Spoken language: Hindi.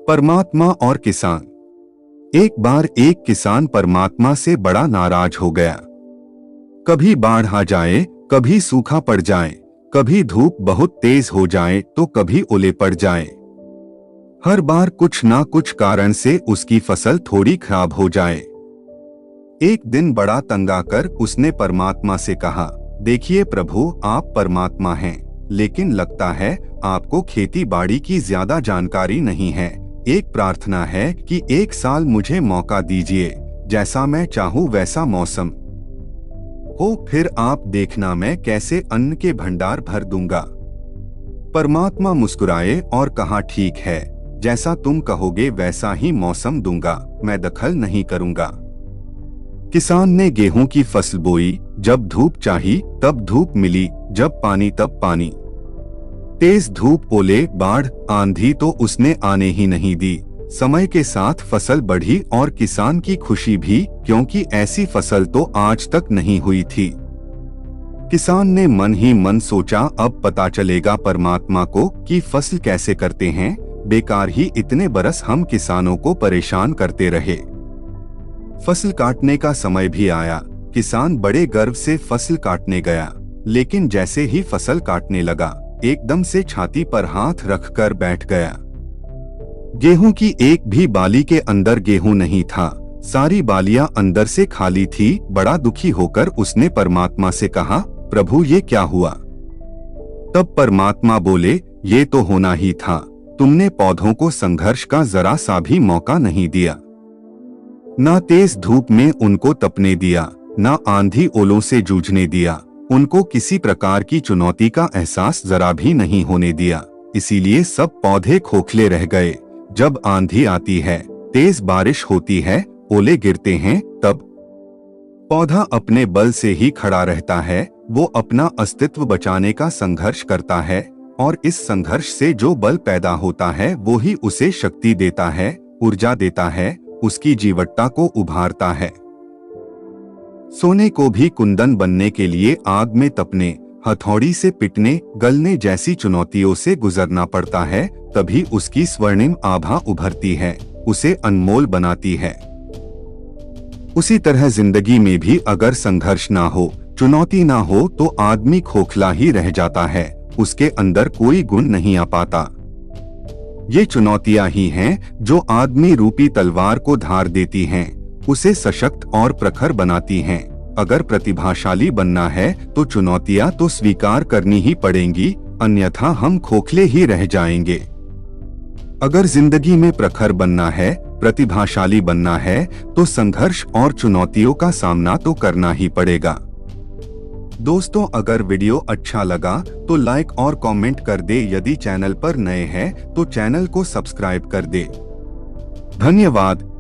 परमात्मा और किसान। एक बार एक किसान परमात्मा से बड़ा नाराज हो गया। कभी बाढ़ आ जाए, कभी सूखा पड़ जाए, कभी धूप बहुत तेज हो जाए तो कभी ओले पड़ जाए। हर बार कुछ ना कुछ कारण से उसकी फसल थोड़ी खराब हो जाए। एक दिन बड़ा तंग आकर उसने परमात्मा से कहा, देखिए प्रभु, आप परमात्मा हैं, लेकिन लगता है आपको खेती बाड़ी की ज्यादा जानकारी नहीं है। एक प्रार्थना है कि एक साल मुझे मौका दीजिए, जैसा मैं चाहूँ वैसा मौसम हो, फिर आप देखना मैं कैसे अन्न के भंडार भर दूंगा। परमात्मा मुस्कुराए और कहा, ठीक है, जैसा तुम कहोगे वैसा ही मौसम दूंगा, मैं दखल नहीं करूंगा। किसान ने गेहूं की फसल बोई, जब धूप चाही तब धूप मिली, जब पानी तब पानी। तेज धूप, ओले, बाढ़, आंधी तो उसने आने ही नहीं दी। समय के साथ फसल बढ़ी और किसान की खुशी भी, क्योंकि ऐसी फसल तो आज तक नहीं हुई थी। किसान ने मन ही मन सोचा, अब पता चलेगा परमात्मा को कि फसल कैसे करते हैं। बेकार ही इतने बरस हम किसानों को परेशान करते रहे। फसल काटने का समय भी आया। किसान बड़े गर्व से फसल काटने गया, लेकिन जैसे ही फसल काटने लगा, एकदम से छाती पर हाथ रखकर बैठ गया। गेहूं की एक भी बाली के अंदर गेहूं नहीं था, सारी बालियां अंदर से खाली थी। बड़ा दुखी होकर उसने परमात्मा से कहा, प्रभु ये क्या हुआ? तब परमात्मा बोले, ये तो होना ही था, तुमने पौधों को संघर्ष का जरा सा भी मौका नहीं दिया। ना तेज धूप में उनको तपने दिया, ना आंधी ओलों से जूझने दिया, उनको किसी प्रकार की चुनौती का एहसास जरा भी नहीं होने दिया। इसीलिए सब पौधे खोखले रह गए। जब आंधी आती है, तेज बारिश होती है, ओले गिरते हैं, तब पौधा अपने बल से ही खड़ा रहता है। वो अपना अस्तित्व बचाने का संघर्ष करता है, और इस संघर्ष से जो बल पैदा होता है वो ही उसे शक्ति देता है, ऊर्जा देता है, उसकी जीवटता को उभारता है। सोने को भी कुंदन बनने के लिए आग में तपने, हथौड़ी से पिटने, गलने जैसी चुनौतियों से गुजरना पड़ता है, तभी उसकी स्वर्णिम आभा उभरती है, उसे अनमोल बनाती है। उसी तरह जिंदगी में भी अगर संघर्ष ना हो, चुनौती ना हो, तो आदमी खोखला ही रह जाता है, उसके अंदर कोई गुण नहीं आ पाता। ये चुनौतियां ही हैं जो आदमी रूपी तलवार को धार देती हैं, उसे सशक्त और प्रखर बनाती हैं। अगर प्रतिभाशाली बनना है तो चुनौतियां तो स्वीकार करनी ही पड़ेंगी, अन्यथा हम खोखले ही रह जाएंगे। अगर जिंदगी में प्रखर बनना है, प्रतिभाशाली बनना है, तो संघर्ष और चुनौतियों का सामना तो करना ही पड़ेगा। दोस्तों, अगर वीडियो अच्छा लगा तो लाइक और कमेंट कर दे। यदि चैनल पर नए हैं तो चैनल को सब्सक्राइब कर दे। धन्यवाद।